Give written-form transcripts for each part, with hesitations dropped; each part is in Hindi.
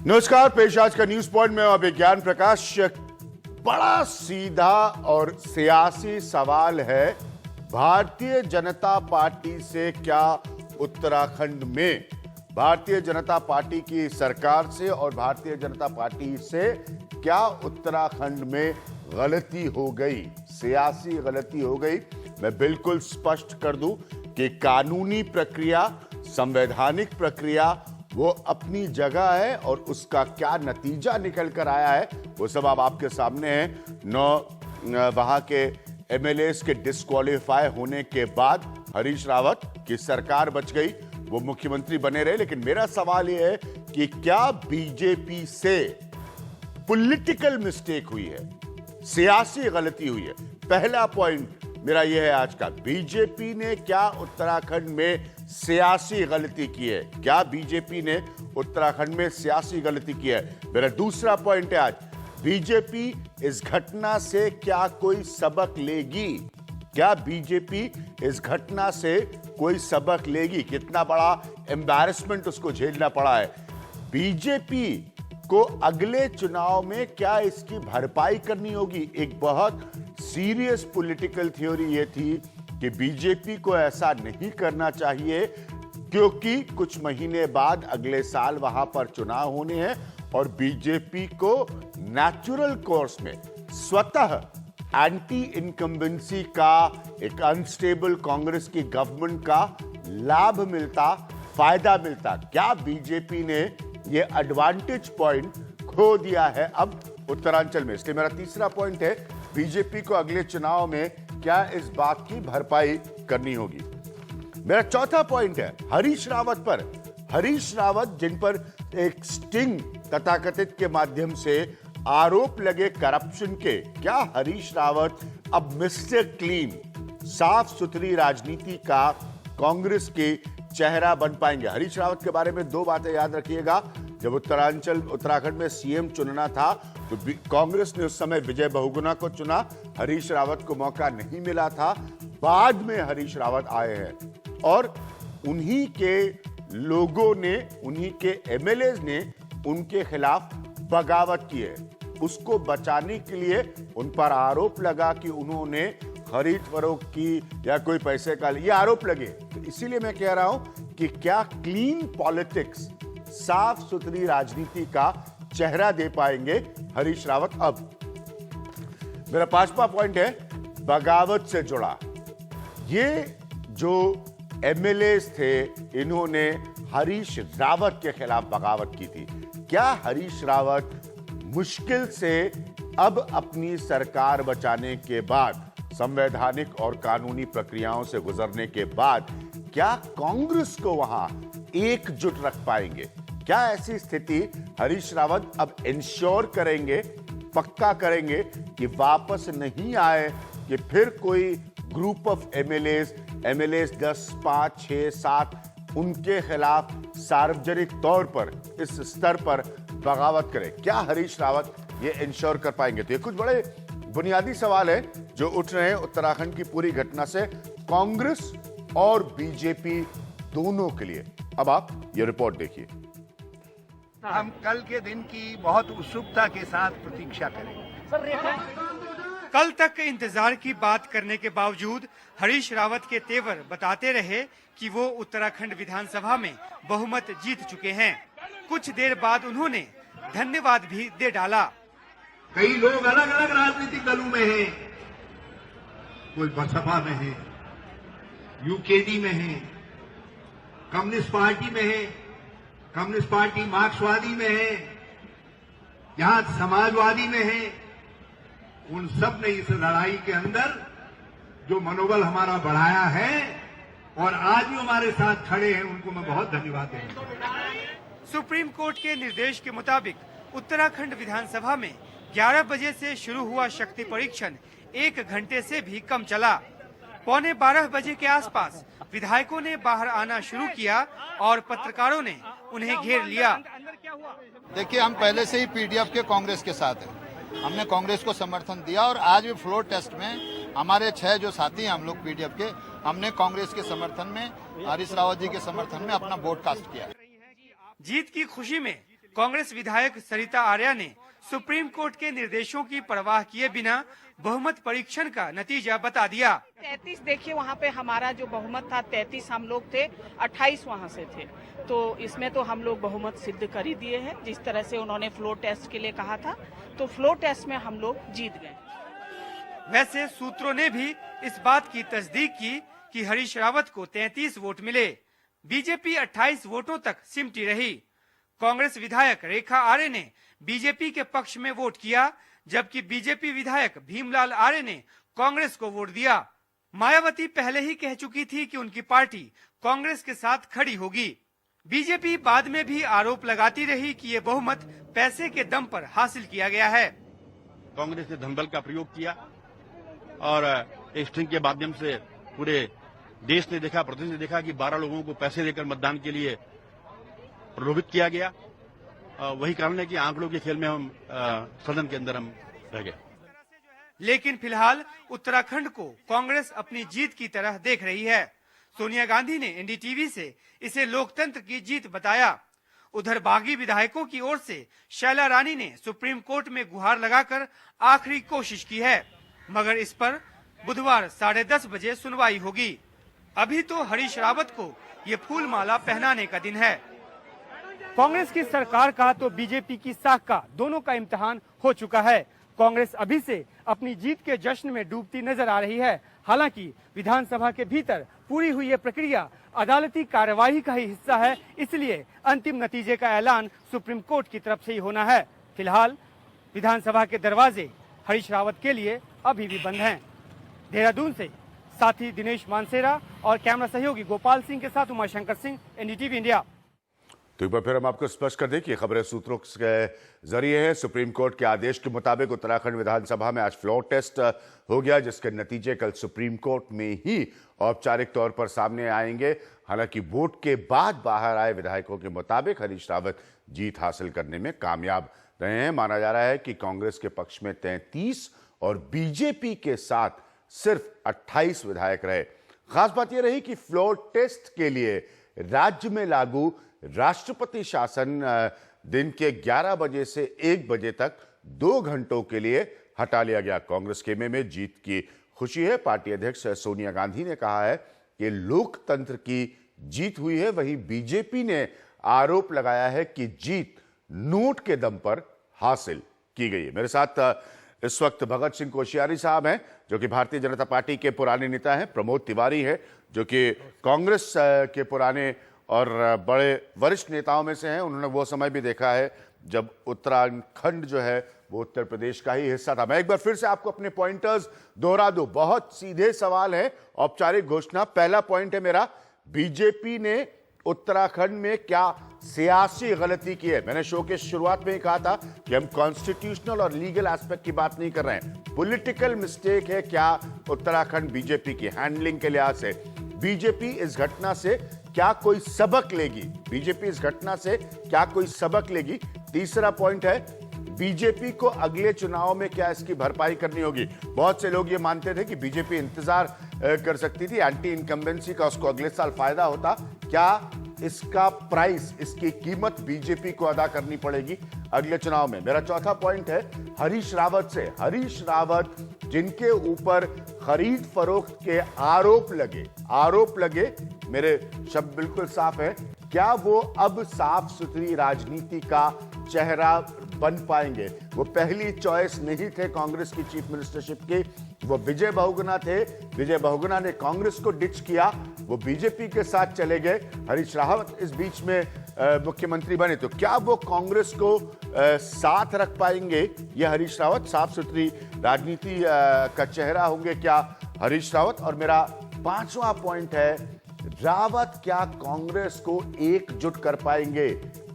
नमस्कार, पेश आज का न्यूज पॉइंट में अब ज्ञान प्रकाश। बड़ा सीधा और सियासी सवाल है, भारतीय जनता पार्टी से क्या उत्तराखंड में भारतीय जनता पार्टी की सरकार से और भारतीय जनता पार्टी से क्या उत्तराखंड में गलती हो गई, सियासी गलती हो गई। मैं बिल्कुल स्पष्ट कर दूं कि कानूनी प्रक्रिया, संवैधानिक प्रक्रिया वो अपनी जगह है और उसका क्या नतीजा निकल कर आया है वो सब अब आपके सामने है। वहां के एमएलएस के डिस्क्वालीफाई होने के बाद हरीश रावत की सरकार बच गई, वो मुख्यमंत्री बने रहे। लेकिन मेरा सवाल यह है कि क्या बीजेपी से पॉलिटिकल मिस्टेक हुई है, सियासी गलती हुई है? पहला पॉइंट मेरा यह है आज का, बीजेपी ने क्या उत्तराखंड में सियासी गलती की है? क्या बीजेपी ने उत्तराखंड में सियासी गलती की है? मेरा दूसरा पॉइंट है आज, बीजेपी इस घटना से क्या कोई सबक लेगी? क्या बीजेपी इस घटना से कोई सबक लेगी? कितना बड़ा एम्बैरेसमेंट उसको झेलना पड़ा है। बीजेपी को अगले चुनाव में क्या इसकी भरपाई करनी होगी? एक बहुत सीरियस पॉलिटिकल थ्योरी ये थी कि बीजेपी को ऐसा नहीं करना चाहिए क्योंकि कुछ महीने बाद अगले साल वहां पर चुनाव होने हैं और बीजेपी को नेचुरल कोर्स में स्वतः एंटी इनकम्बेंसी का, एक अनस्टेबल कांग्रेस की गवर्नमेंट का लाभ मिलता, फायदा मिलता। क्या बीजेपी ने ये एडवांटेज पॉइंट खो दिया है अब उत्तरांचल में? इसलिए मेरा तीसरा पॉइंट है, बीजेपी को अगले चुनाव में क्या इस बात की भरपाई करनी होगी? मेरा चौथा पॉइंट है हरीश रावत पर। हरीश रावत जिन पर एक स्टिंग तथाकथित के माध्यम से आरोप लगे करप्शन के, क्या हरीश रावत अब मिस्टर क्लीन, साफ सुथरी राजनीति का कांग्रेस के चेहरा बन पाएंगे? हरीश रावत के बारे में दो बातें याद रखिएगा। जब उत्तराखंड में सीएम चुनना था तो कांग्रेस ने उस समय विजय बहुगुणा को चुना, हरीश रावत को मौका नहीं मिला था। बाद में हरीश रावत आए हैं और उन्हीं के लोगों ने, उन्हीं के एमएलएज ने उनके खिलाफ बगावत की है। उसको बचाने के लिए उन पर आरोप लगा कि उन्होंने खरीद फरोख्त की या कोई पैसे का, ये आरोप लगे। तो इसीलिए मैं कह रहा हूं कि क्या क्लीन पॉलिटिक्स, साफ सुथरी राजनीति का चेहरा दे पाएंगे हरीश रावत? अब मेरा पांचवा पॉइंट है बगावत से जुड़ा। ये जो एमएलएस थे, इन्होंने हरीश रावत के खिलाफ बगावत की थी। क्या हरीश रावत मुश्किल से अब अपनी सरकार बचाने के बाद, संवैधानिक और कानूनी प्रक्रियाओं से गुजरने के बाद, क्या कांग्रेस को वहां एकजुट रख पाएंगे? क्या ऐसी स्थिति हरीश रावत अब इंश्योर करेंगे, पक्का करेंगे कि वापस नहीं आए कि फिर कोई ग्रुप ऑफ एमएलएस 10, 5, 6, 7 उनके खिलाफ सार्वजनिक तौर पर इस स्तर पर बगावत करे? क्या हरीश रावत ये इंश्योर कर पाएंगे? तो ये कुछ बड़े बुनियादी सवाल है जो उठ रहे हैं उत्तराखंड की पूरी घटना से कांग्रेस और बीजेपी दोनों के लिए। अब आप ये रिपोर्ट देखिए। हम कल के दिन की बहुत उत्सुकता के साथ प्रतीक्षा करेंगे। कल तक इंतजार की बात करने के बावजूद हरीश रावत के तेवर बताते रहे कि वो उत्तराखंड विधानसभा में बहुमत जीत चुके हैं। कुछ देर बाद उन्होंने धन्यवाद भी दे डाला। कई लोग अलग अलग राजनीतिक दलों में हैं, कोई बसपा में है, यूकेडी में है, कम्युनिस्ट पार्टी में है, कम्युनिस्ट पार्टी मार्क्सवादी में है, यहां समाजवादी में है। उन सब ने इस लड़ाई के अंदर जो मनोबल हमारा बढ़ाया है और आज भी हमारे साथ खड़े हैं, उनको मैं बहुत धन्यवाद देता हूं। सुप्रीम कोर्ट के निर्देश के मुताबिक उत्तराखंड विधानसभा में 11 बजे से शुरू हुआ शक्ति परीक्षण 1 घंटे से भी कम चला। 11:15 बजे के आसपास विधायकों ने बाहर आना शुरू किया और पत्रकारों ने उन्हें घेर लिया। देखिए, हम पहले से ही पीडीएफ के कांग्रेस के साथ हैं। हमने कांग्रेस को समर्थन दिया और आज भी फ्लोर टेस्ट में हमारे 6 जो साथी हैं हम लोग पीडीएफ के, हमने कांग्रेस के समर्थन में, हरीश रावत जी के समर्थन में अपना वोट कास्ट किया। जीत की खुशी में कांग्रेस विधायक सरिता आर्या ने सुप्रीम कोर्ट के निर्देशों की परवाह किए बिना बहुमत परीक्षण का नतीजा बता दिया। 33 देखिए वहाँ पे हमारा जो बहुमत था 33 हम लोग थे, 28 वहाँ से थे, तो इसमें तो हम लोग बहुमत सिद्ध कर ही दिए हैं। जिस तरह से उन्होंने फ्लोर टेस्ट के लिए कहा था, तो फ्लोर टेस्ट में हम लोग जीत गए। वैसे सूत्रों ने भी इस बात की तस्दीक की कि हरीश रावत को 33 वोट मिले, बीजेपी 28 वोटों तक सिमटी रही। कांग्रेस विधायक रेखा आर्य ने बीजेपी के पक्ष में वोट किया, जबकि बीजेपी विधायक भीमलाल आर्य ने कांग्रेस को वोट दिया। मायावती पहले ही कह चुकी थी कि उनकी पार्टी कांग्रेस के साथ खड़ी होगी। बीजेपी बाद में भी आरोप लगाती रही कि ये बहुमत पैसे के दम पर हासिल किया गया है। कांग्रेस ने धनबल का प्रयोग किया और स्ट्रिंग के माध्यम से पूरे देश ने देखा, प्रदेश ने देखा कि 12 लोगों को पैसे देकर मतदान के लिए प्रलोभित किया गया। वही कारण है कि आंकड़ों के खेल में हम सदन के अंदर हम रह गए। लेकिन फिलहाल उत्तराखंड को कांग्रेस अपनी जीत की तरह देख रही है। सोनिया गांधी ने एनडीटीवी से इसे लोकतंत्र की जीत बताया। उधर बागी विधायकों की ओर से शैला रानी ने सुप्रीम कोर्ट में गुहार लगाकर आखिरी कोशिश की है, मगर इस पर बुधवार 10:30 बजे सुनवाई होगी। अभी तो हरीश रावत को ये फूल माला पहनाने का दिन है। कांग्रेस की सरकार का तो बीजेपी की साख का, दोनों का इम्तिहान हो चुका है। कांग्रेस अभी से अपनी जीत के जश्न में डूबती नजर आ रही है। हालांकि विधानसभा के भीतर पूरी हुई ये प्रक्रिया अदालती कार्यवाही का ही हिस्सा है, इसलिए अंतिम नतीजे का ऐलान सुप्रीम कोर्ट की तरफ से ही होना है। फिलहाल विधानसभा के दरवाजे हरीश रावत के लिए अभी भी बंद हैं। देहरादून से साथी दिनेश मानसेरा और कैमरा सहयोगी गोपाल सिंह के साथ उमाशंकर सिंह, एनडीटीवी इंडिया। तो एक बार फिर हम आपको स्पष्ट कर दें कि खबरें सूत्रों के जरिए हैं। सुप्रीम कोर्ट के आदेश के मुताबिक उत्तराखंड विधानसभा में आज फ्लोर टेस्ट हो गया, जिसके नतीजे कल सुप्रीम कोर्ट में ही औपचारिक तौर पर सामने आएंगे। हालांकि वोट के बाद बाहर आए विधायकों के मुताबिक हरीश रावत जीत हासिल करने में कामयाब रहे हैं। माना जा रहा है कि कांग्रेस के पक्ष में 33 और बीजेपी के साथ सिर्फ 28 विधायक रहे। खास बात यह रही कि फ्लोर टेस्ट के लिए राज्य में लागू राष्ट्रपति शासन दिन के 11 बजे से 1 बजे तक 2 घंटों के लिए हटा लिया गया। कांग्रेस खेमे में जीत की खुशी है। पार्टी अध्यक्ष सोनिया गांधी ने कहा है कि लोकतंत्र की जीत हुई है। वहीं बीजेपी ने आरोप लगाया है कि जीत नोट के दम पर हासिल की गई है। मेरे साथ इस वक्त भगत सिंह कोश्यारी साहब हैं, जो कि भारतीय जनता पार्टी के पुराने नेता हैं। प्रमोद तिवारी है, जो कि कांग्रेस के पुराने और बड़े वरिष्ठ नेताओं में से हैं। उन्होंने वो समय भी देखा है जब उत्तराखंड जो है वो उत्तर प्रदेश का ही हिस्सा था। मैं एक बार फिर से आपको अपने पॉइंटर्स दोहरा दूं। बहुत सीधे सवाल है, औपचारिक घोषणा। पहला पॉइंट है मेरा, बीजेपी ने उत्तराखंड में क्या सियासी गलती की है? मैंने शो के शुरुआत में ही कहा था कि हम कॉन्स्टिट्यूशनल और लीगल एस्पेक्ट की बात नहीं कर रहे हैं। पॉलिटिकल मिस्टेक है क्या उत्तराखंड बीजेपी की हैंडलिंग के लिहाज से? बीजेपी इस घटना से क्या कोई सबक लेगी? बीजेपी इस घटना से क्या कोई सबक लेगी? तीसरा पॉइंट है, बीजेपी को अगले चुनाव में क्या इसकी भरपाई करनी होगी? बहुत से लोग ये मानते थे कि बीजेपी इंतजार कर सकती थी एंटी इनकम्बेंसी का, उसको अगले साल फायदा होता। क्या इसका प्राइस, इसकी कीमत बीजेपी को अदा करनी पड़ेगी अगले चुनाव में? मेरा चौथा पॉइंट है हरीश रावत से। हरीश रावत जिनके ऊपर खरीद फरोख्त के आरोप लगे, मेरे शब्द बिल्कुल साफ है, क्या वो अब साफ सुथरी राजनीति का चेहरा बन पाएंगे? वो पहली चॉइस नहीं थे कांग्रेस की चीफ मिनिस्टरशिप की, वो विजय बहुगुणा थे। विजय बहुगुणा ने कांग्रेस को डिच किया, वो बीजेपी के साथ चले गए। हरीश रावत इस बीच में मुख्यमंत्री बने, तो क्या वो कांग्रेस को साथ रख पाएंगे? ये हरीश रावत साफ सुथरी राजनीति का चेहरा होंगे क्या हरीश रावत? और मेरा पांचवा पॉइंट है, रावत क्या कांग्रेस को एकजुट कर पाएंगे?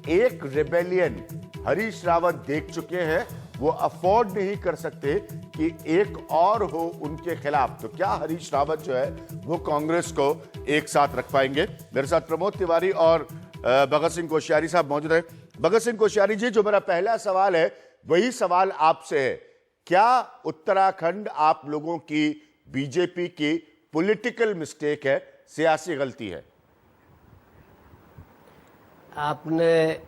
एक रिबेलियन हरीश रावत देख चुके हैं, वो अफोर्ड नहीं कर सकते कि एक और हो उनके खिलाफ। तो क्या हरीश रावत जो है वो कांग्रेस को एक साथ रख पाएंगे? मेरे साथ प्रमोद तिवारी और भगत सिंह कोश्यारी साहब मौजूद है। भगत सिंह कोश्यारी जी, जो मेरा पहला सवाल है वही सवाल आपसे है, क्या उत्तराखंड आप लोगों की बीजेपी की पॉलिटिकल मिस्टेक है, सियासी गलती है? आपने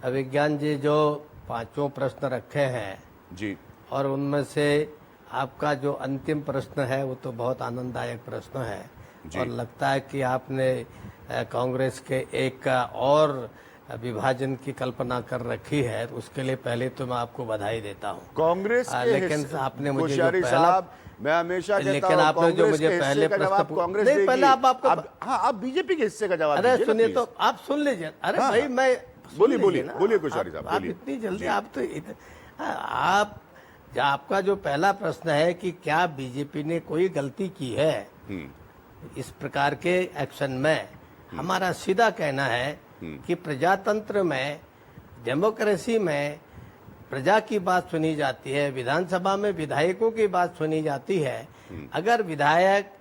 अभिज्ञान जी जो पांचों प्रश्न रखे हैं जी और उनमें से आपका जो अंतिम प्रश्न है वो तो बहुत आनंददायक प्रश्न है और लगता है कि आपने कांग्रेस के एक और विभाजन की कल्पना कर रखी है। उसके लिए पहले तो मैं आपको बधाई देता हूँ। कांग्रेस के लेकिन आपने मुझे जो कोश्यारी पहला साहब, मैं हमेशा कहता लेकिन हूं, आपने जो कांग्रेस मुझे के हिस्से पहले का प्रश्न जवाब कांग्रेस नहीं, देगी। पहले आप हाँ, आप बीजेपी के हिस्से का जवाब अरे दीजिए ना, सुनिए प्लीज। तो आप सुन लीजिए। अरे हाँ, भाई मैं बोलिए, सुन लीजिए बोलिए, ना। बोलिए कोश्यारी साहब, आप बोलिए। इतनी जल्दी आप तो आप आपका जो पहला प्रश्न है कि क्या बीजेपी ने कोई गलती की है इस प्रकार के एक्शन में, हमारा सीधा कहना है कि प्रजातंत्र में, डेमोक्रेसी में प्रजा की बात सुनी जाती है, विधानसभा में विधायकों की बात सुनी जाती है। अगर विधायक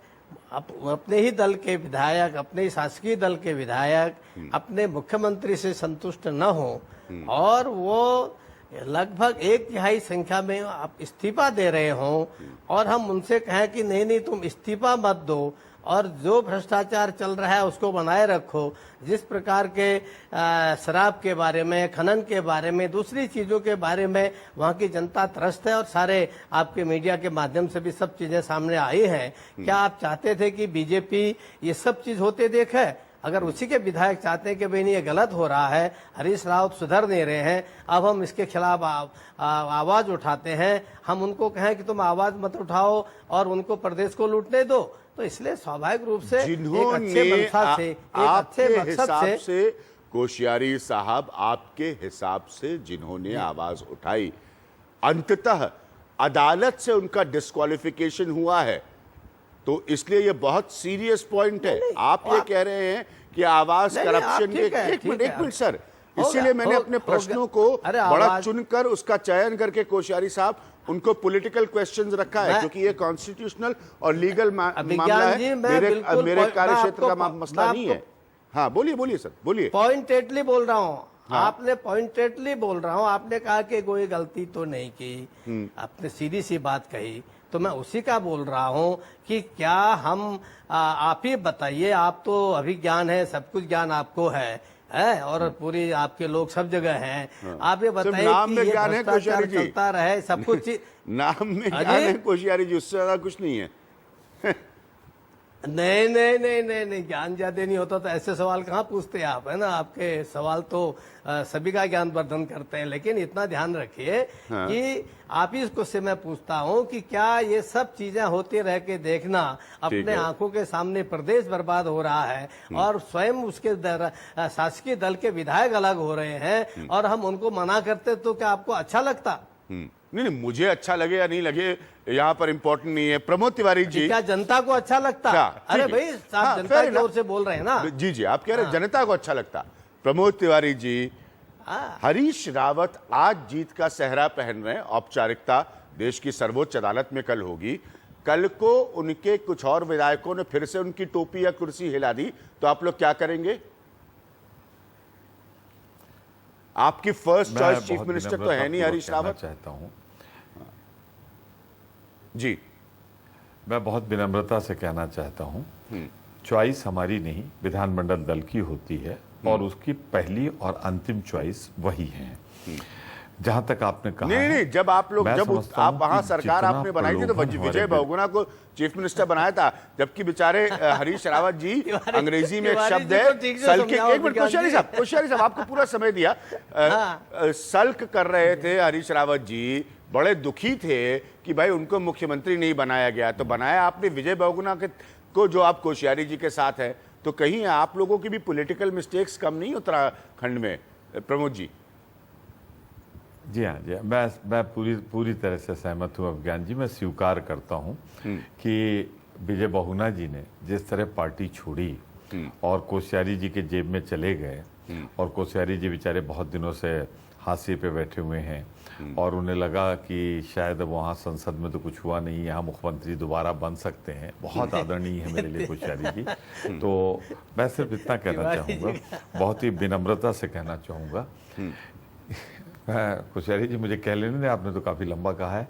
अपने ही दल के विधायक, अपने ही शासकीय दल के विधायक अपने मुख्यमंत्री से संतुष्ट न हो और वो लगभग 1/3 संख्या में आप इस्तीफा दे रहे हो और हम उनसे कहें कि नहीं नहीं तुम इस्तीफा मत दो और जो भ्रष्टाचार चल रहा है उसको बनाए रखो, जिस प्रकार के शराब के बारे में, खनन के बारे में, दूसरी चीजों के बारे में वहाँ की जनता त्रस्त है और सारे आपके मीडिया के माध्यम से भी सब चीजें सामने आई हैं। क्या आप चाहते थे कि बीजेपी ये सब चीज होते देखे? अगर उसी के विधायक चाहते हैं कि भाई नहीं ये गलत हो रहा है, हरीश रावत सुधर नहीं रहे हैं, अब हम इसके खिलाफ आवाज उठाते हैं, हम उनको कहें कि तुम आवाज मत उठाओ और उनको प्रदेश को लूटने दो, तो इसलिए स्वाभाविक रूप से आपके हिसाब से कोश्यारी साहब, आपके हिसाब से जिन्होंने आवाज उठाई, अंततः अदालत से उनका डिस्क्वालिफिकेशन हुआ है, तो इसलिए ये बहुत सीरियस पॉइंट है। आप ये कह रहे हैं कि आवाज करप्शन के, एक मिनट सर, इसीलिए मैंने अपने प्रश्नों को बड़ा चुनकर उसका चयन करके कोश्यारी साहब उनको पॉलिटिकल क्वेश्चंस रखा है, क्योंकि ये कॉन्स्टिट्यूशनल और लीगल मामला है, मेरे कार्यक्षेत्र का मसला नहीं है। हाँ बोलिए, बोलिए सर, बोलिए। पॉइंटेडली बोल रहा हूँ, आपने पॉइंटेडली बोल रहा हूँ, आपने कहा कि कोई गलती तो नहीं की, आपने सीधी सी बात कही, तो मैं उसी का बोल रहा हूँ कि क्या हम आप ही बताइए, आप तो अभिज्ञान है, सब कुछ ज्ञान आपको है और पूरी आपके लोग सब जगह हैं, आप ये बताइए नाम कि में ये ज्ञान है कोश्यारी जी, चलता रहे सब कुछ नाम में ज्ञान है कोश्यारी जी, उससे ज्यादा कुछ नहीं है। नहीं नहीं नहीं नहीं नहीं, ज्ञान ज्यादा नहीं होता तो ऐसे सवाल कहाँ पूछते आप, है ना? आपके सवाल तो सभी का ज्ञान वर्धन करते हैं, लेकिन इतना ध्यान रखिए कि आप ही इसको से मैं पूछता हूँ कि क्या ये सब चीजें होती रह के देखना, अपने आंखों के सामने प्रदेश बर्बाद हो रहा है और स्वयं उसके शासकीय दल के विधायक अलग हो रहे हैं और हम उनको मना करते तो क्या आपको अच्छा लगता? नहीं, मुझे अच्छा लगे या नहीं लगे यहाँ पर इम्पोर्टेंट नहीं है। प्रमोद तिवारी जी, क्या जनता को अच्छा लगता? अरे भाई आप जनता की ओर से बोल रहे हैं ना। जी जी, आप कह रहे हैं जनता को अच्छा लगता। प्रमोद तिवारी जी, हरीश रावत आज जीत का सेहरा पहन रहे हैं, औपचारिकता देश की सर्वोच्च अदालत में कल होगी, कल को उनके कुछ और विधायकों ने फिर से उनकी टोपी या कुर्सी हिला दी, तो आप लोग क्या करेंगे? आपकी फर्स्ट चॉइस चीफ मिनिस्टर तो है नहीं हरीश रावत। चाहता हूं जी, मैं बहुत विनम्रता से कहना चाहता हूं, चॉइस हमारी नहीं, विधानमंडल दल की होती है और उसकी पहली और अंतिम चॉइस वही है। जहां तक आपने कहा नहीं, जब आप लोग, जब आप वहां सरकार आपने बनाई थी तो विजय बहुगुणा को चीफ मिनिस्टर बनाया था, जबकि बेचारे हरीश रावत जी, अंग्रेजी में एक शब्द है सल्क, एक मिनट कोश्यारी साहब आपको पूरा समय दिया, सल्क कर रहे थे हरीश रावत जी, बड़े दुखी थे कि भाई उनको मुख्यमंत्री नहीं बनाया गया, तो बनाया आपने विजय बहुगुणा को, जो आप कोश्यारी जी के साथ है, तो कहीं आप लोगों की भी पॉलिटिकल मिस्टेक्स कम नहीं उत्तराखंड में? प्रमोद जी। जी हाँ, जी मैं पूरी तरह से सहमत हूँ अभिज्ञान जी। मैं स्वीकार करता हूँ कि विजय बहुगुणा जी ने जिस तरह पार्टी छोड़ी और कोश्यारी जी के जेब में चले गए, और कोश्यारी जी बेचारे बहुत दिनों से हाशिए पे बैठे हुए हैं और उन्हें लगा कि शायद वहाँ संसद में तो कुछ हुआ नहीं, यहाँ मुख्यमंत्री दोबारा बन सकते हैं, बहुत आदरणीय है मेरे लिए कोश्यारी जी। तो मैं सिर्फ इतना कहना चाहूँगा, बहुत ही विनम्रता से कहना चाहूँगा, कुशहरी जी मुझे कह लेने दें, आपने तो काफी लंबा कहा है।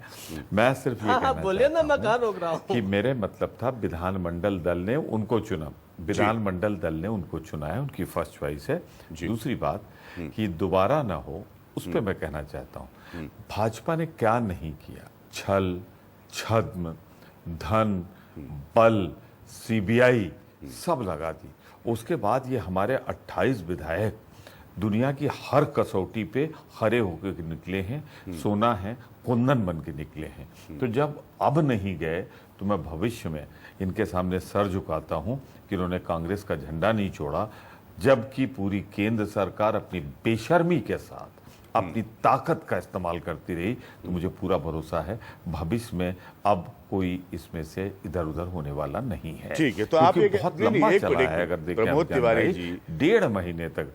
मैं सिर्फ ये हाँ, कहना बोलिए ना, चाहता मैं हूं कहाँ रोक रहा हूँ। कि मेरे मतलब था विधानमंडल दल ने उनको चुना, विधानमंडल दल ने उनको चुना है, उनकी फर्स्ट चॉइस है। दूसरी बात कि दोबारा ना हो, उस पर मैं कहना चाहता हूं भाजपा ने क्या नहीं किया। छल, छद्म, धन, बल, सीबीआई सब लगा दी। उसके बाद ये हमारे 28 विधायक दुनिया की हर कसौटी पे खरे होकर निकले हैं, सोना है, कुंदन बन के निकले हैं। तो जब अब नहीं गए तो मैं भविष्य में इनके सामने सर झुकाता हूं कि इन्होंने कांग्रेस का झंडा नहीं छोड़ा, जबकि पूरी केंद्र सरकार अपनी बेशर्मी के साथ अपनी ताकत का इस्तेमाल करती रही। तो मुझे पूरा भरोसा है भविष्य में अब कोई इसमें से इधर उधर होने वाला नहीं है। ठीक है, तो आप क्योंकि एक बहुत नहीं, लंबा एक चला मिनट, है। अगर देखें प्रमोद आप तिवारी जानकारी, जी 1.5 महीने तक